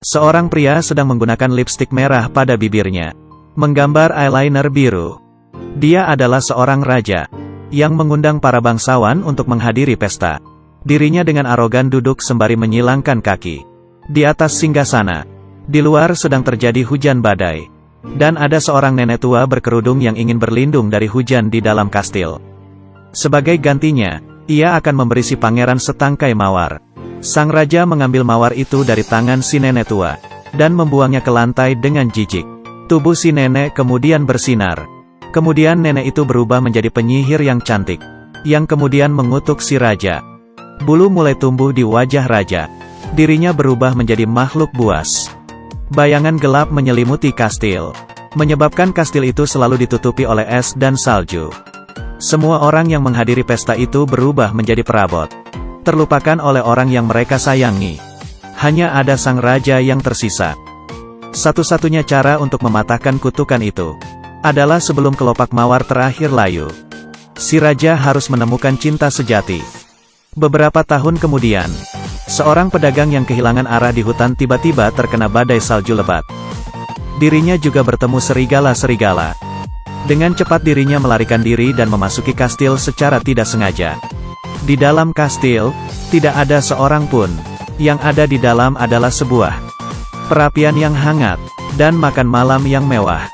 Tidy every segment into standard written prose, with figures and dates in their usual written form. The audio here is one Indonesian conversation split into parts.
Seorang pria sedang menggunakan lipstik merah pada bibirnya, menggambar eyeliner biru. Dia adalah seorang raja, yang mengundang para bangsawan untuk menghadiri pesta. Dirinya dengan arogan duduk sembari menyilangkan kaki. Di atas singgasana, di luar sedang terjadi hujan badai. Dan ada seorang nenek tua berkerudung yang ingin berlindung dari hujan di dalam kastil. Sebagai gantinya, ia akan memberi si pangeran setangkai mawar. Sang raja mengambil mawar itu dari tangan si nenek tua, dan membuangnya ke lantai dengan jijik. Tubuh si nenek kemudian bersinar. Kemudian nenek itu berubah menjadi penyihir yang cantik, yang kemudian mengutuk si raja. Bulu mulai tumbuh di wajah raja. Dirinya berubah menjadi makhluk buas. Bayangan gelap menyelimuti kastil, menyebabkan kastil itu selalu ditutupi oleh es dan salju. Semua orang yang menghadiri pesta itu berubah menjadi perabot, terlupakan oleh orang yang mereka sayangi. Hanya ada sang raja yang tersisa. Satu-satunya cara untuk mematahkan kutukan itu adalah sebelum kelopak mawar terakhir layu. Si raja harus menemukan cinta sejati. Beberapa tahun kemudian, seorang pedagang yang kehilangan arah di hutan tiba-tiba terkena badai salju lebat. Dirinya juga bertemu serigala-serigala. Dengan cepat dirinya melarikan diri dan memasuki kastil secara tidak sengaja. Di dalam kastil, tidak ada seorang pun. Yang ada di dalam adalah sebuah perapian yang hangat, dan makan malam yang mewah.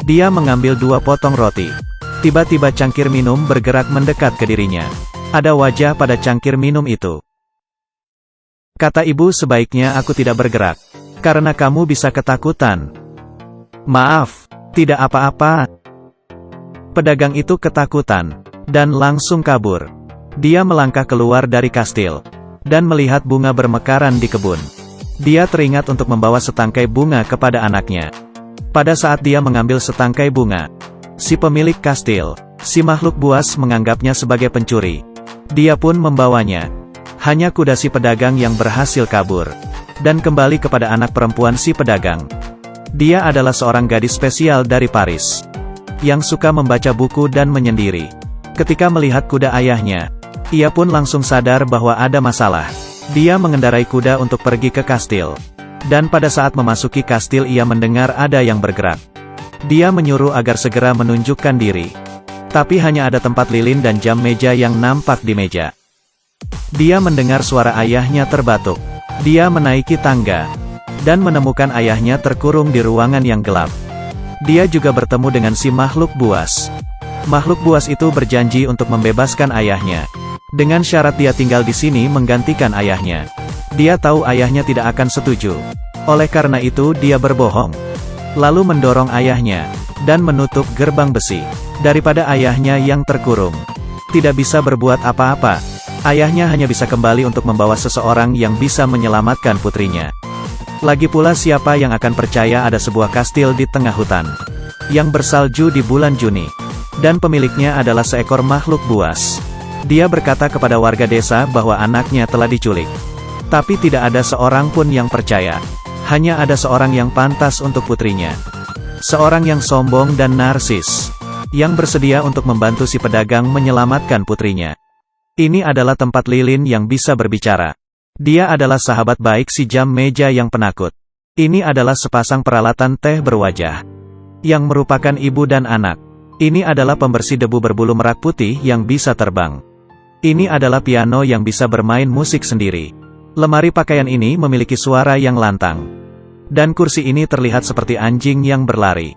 Dia mengambil 2 potong roti. Tiba-tiba cangkir minum bergerak mendekat ke dirinya. Ada wajah pada cangkir minum itu. Kata ibu, sebaiknya aku tidak bergerak, karena kamu bisa ketakutan. Maaf, tidak apa-apa. Pedagang itu ketakutan, dan langsung kabur. Dia melangkah keluar dari kastil, dan melihat bunga bermekaran di kebun. Dia teringat untuk membawa setangkai bunga kepada anaknya. Pada saat dia mengambil setangkai bunga, si pemilik kastil, si makhluk buas menganggapnya sebagai pencuri. Dia pun membawanya. Hanya kuda si pedagang yang berhasil kabur, dan kembali kepada anak perempuan si pedagang. Dia adalah seorang gadis spesial dari Paris, yang suka membaca buku dan menyendiri. Ketika melihat kuda ayahnya, ia pun langsung sadar bahwa ada masalah. Dia mengendarai kuda untuk pergi ke kastil. Dan pada saat memasuki kastil ia mendengar ada yang bergerak. Dia menyuruh agar segera menunjukkan diri. Tapi hanya ada tempat lilin dan jam meja yang nampak di meja. Dia mendengar suara ayahnya terbatuk. Dia menaiki tangga, dan menemukan ayahnya terkurung di ruangan yang gelap. Dia juga bertemu dengan si makhluk buas. Makhluk buas itu berjanji untuk membebaskan ayahnya. Dengan syarat dia tinggal di sini menggantikan ayahnya. Dia tahu ayahnya tidak akan setuju. Oleh karena itu dia berbohong. Lalu mendorong ayahnya, dan menutup gerbang besi. Daripada ayahnya yang terkurung tidak bisa berbuat apa-apa, ayahnya hanya bisa kembali untuk membawa seseorang yang bisa menyelamatkan putrinya. Lagi pula siapa yang akan percaya ada sebuah kastil di tengah hutan, yang bersalju di bulan Juni, dan pemiliknya adalah seekor makhluk buas. Dia berkata kepada warga desa bahwa anaknya telah diculik. Tapi tidak ada seorang pun yang percaya. Hanya ada seorang yang pantas untuk putrinya. Seorang yang sombong dan narsis, yang bersedia untuk membantu si pedagang menyelamatkan putrinya. Ini adalah tempat lilin yang bisa berbicara. Dia adalah sahabat baik si jam meja yang penakut. Ini adalah sepasang peralatan teh berwajah, yang merupakan ibu dan anak. Ini adalah pembersih debu berbulu merak putih yang bisa terbang. Ini adalah piano yang bisa bermain musik sendiri. Lemari pakaian ini memiliki suara yang lantang. Dan kursi ini terlihat seperti anjing yang berlari.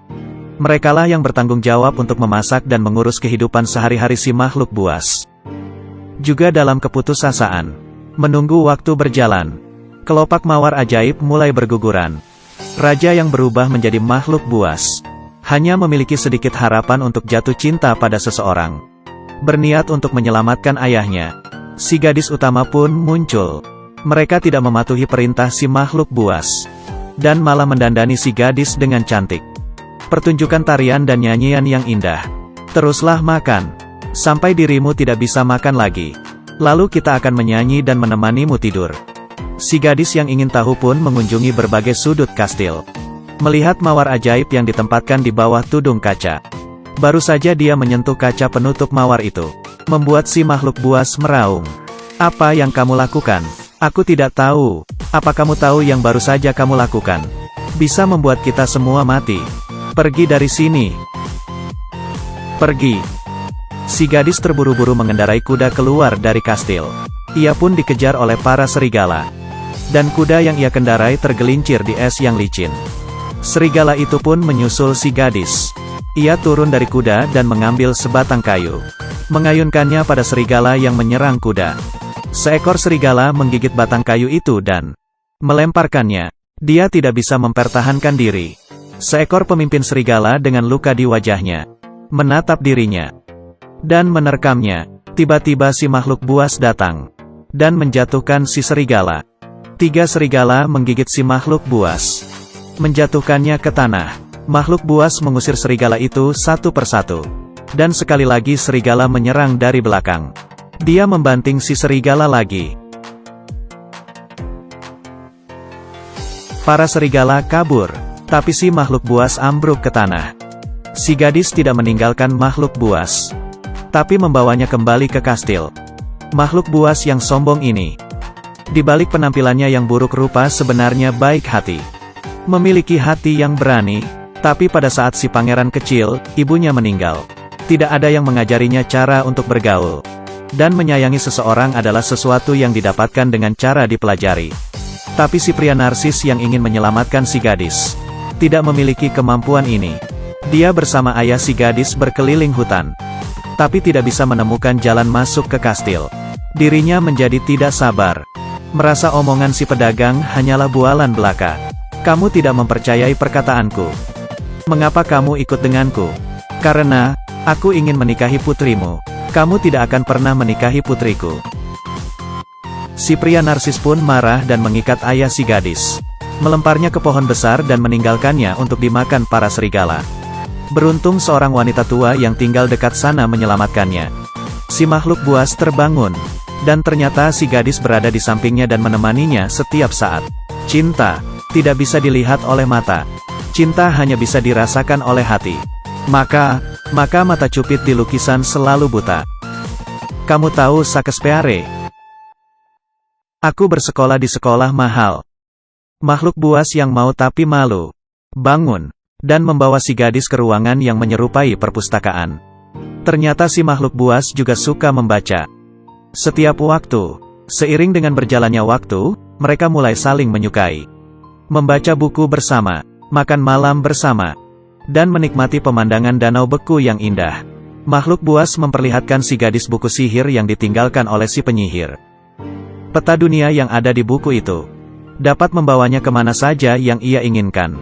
Merekalah yang bertanggung jawab untuk memasak dan mengurus kehidupan sehari-hari si makhluk buas. Juga dalam keputusasaan, menunggu waktu berjalan, kelopak mawar ajaib mulai berguguran. Raja yang berubah menjadi makhluk buas hanya memiliki sedikit harapan untuk jatuh cinta pada seseorang. Berniat untuk menyelamatkan ayahnya, si gadis utama pun muncul. Mereka tidak mematuhi perintah si makhluk buas, dan malah mendandani si gadis dengan cantik. Pertunjukan tarian dan nyanyian yang indah. Teruslah makan, sampai dirimu tidak bisa makan lagi. Lalu kita akan menyanyi dan menemanimu tidur. Si gadis yang ingin tahu pun mengunjungi berbagai sudut kastil. Melihat mawar ajaib yang ditempatkan di bawah tudung kaca. Baru saja dia menyentuh kaca penutup mawar itu, membuat si makhluk buas meraung. Apa yang kamu lakukan? Aku tidak tahu. Apa kamu tahu yang baru saja kamu lakukan? Bisa membuat kita semua mati. Pergi dari sini. Pergi. Si gadis terburu-buru mengendarai kuda keluar dari kastil. Ia pun dikejar oleh para serigala. Dan kuda yang ia kendarai tergelincir di es yang licin. Serigala itu pun menyusul si gadis. Ia turun dari kuda dan mengambil sebatang kayu. Mengayunkannya pada serigala yang menyerang kuda. Seekor serigala menggigit batang kayu itu dan melemparkannya. Dia tidak bisa mempertahankan diri. Seekor pemimpin serigala dengan luka di wajahnya menatap dirinya dan menerkamnya. Tiba-tiba si makhluk buas datang dan menjatuhkan si serigala. 3 serigala menggigit si makhluk buas, menjatuhkannya ke tanah. Makhluk buas mengusir serigala itu satu persatu. Dan sekali lagi serigala menyerang dari belakang. Dia membanting si serigala lagi. Para serigala kabur, tapi si makhluk buas ambruk ke tanah. Si gadis tidak meninggalkan makhluk buas, tapi membawanya kembali ke kastil. Makhluk buas yang sombong ini, di balik penampilannya yang buruk rupa sebenarnya baik hati. Memiliki hati yang berani, tapi pada saat si pangeran kecil, ibunya meninggal. Tidak ada yang mengajarinya cara untuk bergaul. Dan menyayangi seseorang adalah sesuatu yang didapatkan dengan cara dipelajari. Tapi si pria narsis yang ingin menyelamatkan si gadis, tidak memiliki kemampuan ini. Dia bersama ayah si gadis berkeliling hutan, tapi tidak bisa menemukan jalan masuk ke kastil. Dirinya menjadi tidak sabar. Merasa omongan si pedagang hanyalah bualan belaka. Kamu tidak mempercayai perkataanku. Mengapa kamu ikut denganku? Karena aku ingin menikahi putrimu. Kamu tidak akan pernah menikahi putriku. Si pria narsis pun marah dan mengikat ayah si gadis. Melemparnya ke pohon besar dan meninggalkannya untuk dimakan para serigala. Beruntung seorang wanita tua yang tinggal dekat sana menyelamatkannya. Si makhluk buas terbangun. Dan ternyata si gadis berada di sampingnya dan menemaninya setiap saat. Cinta tidak bisa dilihat oleh mata. Cinta hanya bisa dirasakan oleh hati. Maka mata cupid di lukisan selalu buta. Kamu tahu Shakespeare? Aku bersekolah di sekolah mahal. Makhluk buas yang mau tapi malu bangun dan membawa si gadis ke ruangan yang menyerupai perpustakaan. Ternyata si makhluk buas juga suka membaca. Setiap waktu, seiring dengan berjalannya waktu, mereka mulai saling menyukai. Membaca buku bersama, makan malam bersama, dan menikmati pemandangan danau beku yang indah. Makhluk buas memperlihatkan si gadis buku sihir yang ditinggalkan oleh si penyihir. Peta dunia yang ada di buku itu dapat membawanya kemana saja yang ia inginkan.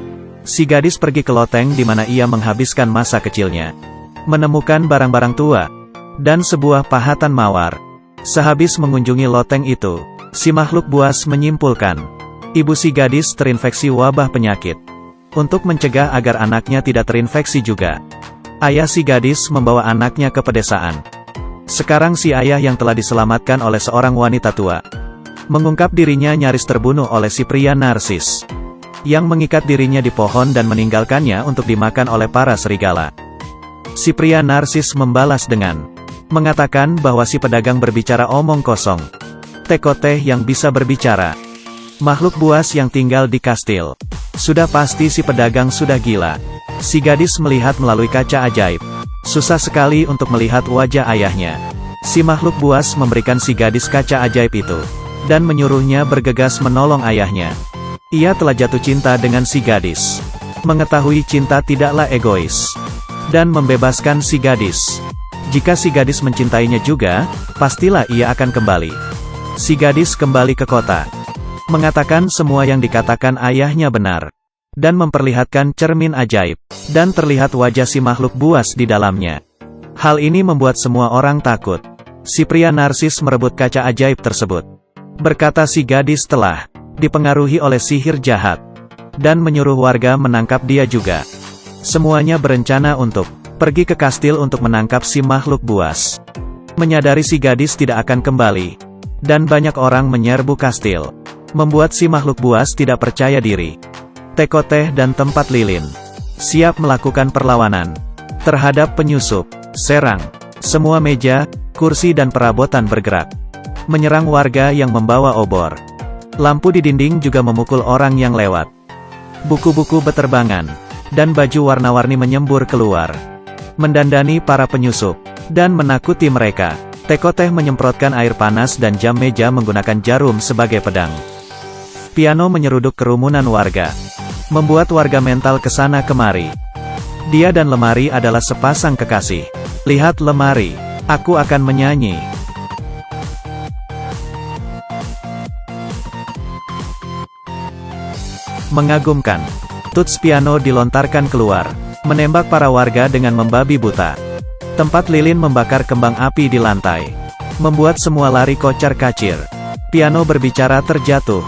Si gadis pergi ke loteng di mana ia menghabiskan masa kecilnya. Menemukan barang-barang tua dan sebuah pahatan mawar. Sehabis mengunjungi loteng itu, si makhluk buas menyimpulkan, ibu si gadis terinfeksi wabah penyakit. Untuk mencegah agar anaknya tidak terinfeksi juga, ayah si gadis membawa anaknya ke pedesaan. Sekarang si ayah yang telah diselamatkan oleh seorang wanita tua, mengungkap dirinya nyaris terbunuh oleh si pria narsis, yang mengikat dirinya di pohon dan meninggalkannya untuk dimakan oleh para serigala. Si pria narsis membalas dengan mengatakan bahwa si pedagang berbicara omong kosong. Tekoteh yang bisa berbicara. Makhluk buas yang tinggal di kastil. Sudah pasti si pedagang sudah gila. Si gadis melihat melalui kaca ajaib. Susah sekali untuk melihat wajah ayahnya. Si makhluk buas memberikan si gadis kaca ajaib itu, dan menyuruhnya bergegas menolong ayahnya. Ia telah jatuh cinta dengan si gadis. Mengetahui cinta tidaklah egois. Dan membebaskan si gadis. Jika si gadis mencintainya juga, pastilah ia akan kembali. Si gadis kembali ke kota. Mengatakan semua yang dikatakan ayahnya benar. Dan memperlihatkan cermin ajaib. Dan terlihat wajah si makhluk buas di dalamnya. Hal ini membuat semua orang takut. Si pria narsis merebut kaca ajaib tersebut. Berkata si gadis telah dipengaruhi oleh sihir jahat. Dan menyuruh warga menangkap dia juga. Semuanya berencana untuk pergi ke kastil untuk menangkap si makhluk buas. Menyadari si gadis tidak akan kembali. Dan banyak orang menyerbu kastil. Membuat si makhluk buas tidak percaya diri. Tekoteh dan tempat lilin siap melakukan perlawanan terhadap penyusup. Serang. Semua meja, kursi dan perabotan bergerak. menyerang warga yang membawa obor. Lampu di dinding juga memukul orang yang lewat. Buku-buku beterbangan, dan baju warna-warni menyembur keluar, mendandani para penyusup, dan menakuti mereka. Tekoteh menyemprotkan air panas dan jam meja menggunakan jarum sebagai pedang. Piano menyeruduk kerumunan warga, membuat warga mental kesana kemari. Dia dan lemari adalah sepasang kekasih. Lihat lemari, aku akan menyanyi. Mengagumkan. Tuts piano dilontarkan keluar, menembak para warga dengan membabi buta. Tempat lilin membakar kembang api di lantai, membuat semua lari kocar-kacir. Piano berbicara terjatuh,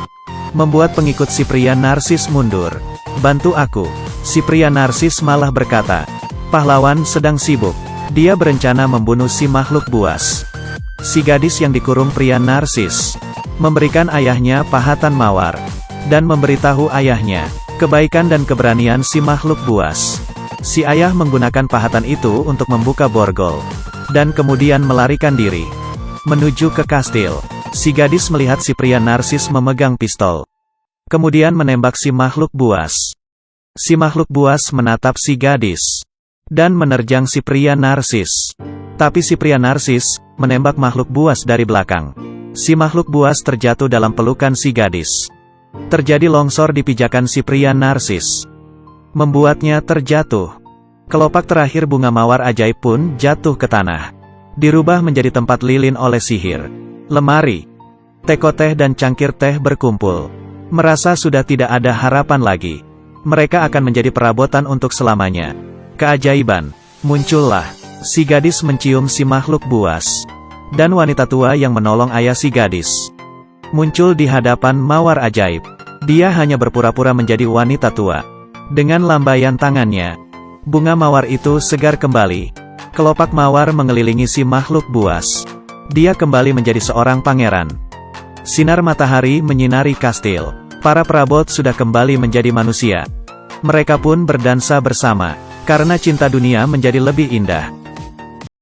membuat pengikut si pria narsis mundur. Bantu aku. Si pria narsis malah berkata, pahlawan sedang sibuk. Dia berencana membunuh si makhluk buas. Si gadis yang dikurung pria narsis memberikan ayahnya pahatan mawar, dan memberitahu ayahnya kebaikan dan keberanian si makhluk buas. Si ayah menggunakan pahatan itu untuk membuka borgol, dan kemudian melarikan diri menuju ke kastil. Si gadis melihat si pria narsis memegang pistol, kemudian menembak si makhluk buas. Si makhluk buas menatap si gadis, dan menerjang si pria narsis. Tapi si pria narsis menembak makhluk buas dari belakang. Si makhluk buas terjatuh dalam pelukan si gadis. Terjadi longsor di pijakan si pria narsis, membuatnya terjatuh. Kelopak terakhir bunga mawar ajaib pun jatuh ke tanah, dirubah menjadi tempat lilin oleh sihir. Lemari, tekoteh dan cangkir teh berkumpul, merasa sudah tidak ada harapan lagi. Mereka akan menjadi perabotan untuk selamanya. Keajaiban, muncullah. Si gadis mencium si makhluk buas, dan wanita tua yang menolong ayah si gadis muncul di hadapan mawar ajaib. Dia hanya berpura-pura menjadi wanita tua. Dengan lambaian tangannya, bunga mawar itu segar kembali. Kelopak mawar mengelilingi si makhluk buas. Dia kembali menjadi seorang pangeran. Sinar matahari menyinari kastil. Para perabot sudah kembali menjadi manusia. Mereka pun berdansa bersama, karena cinta dunia menjadi lebih indah.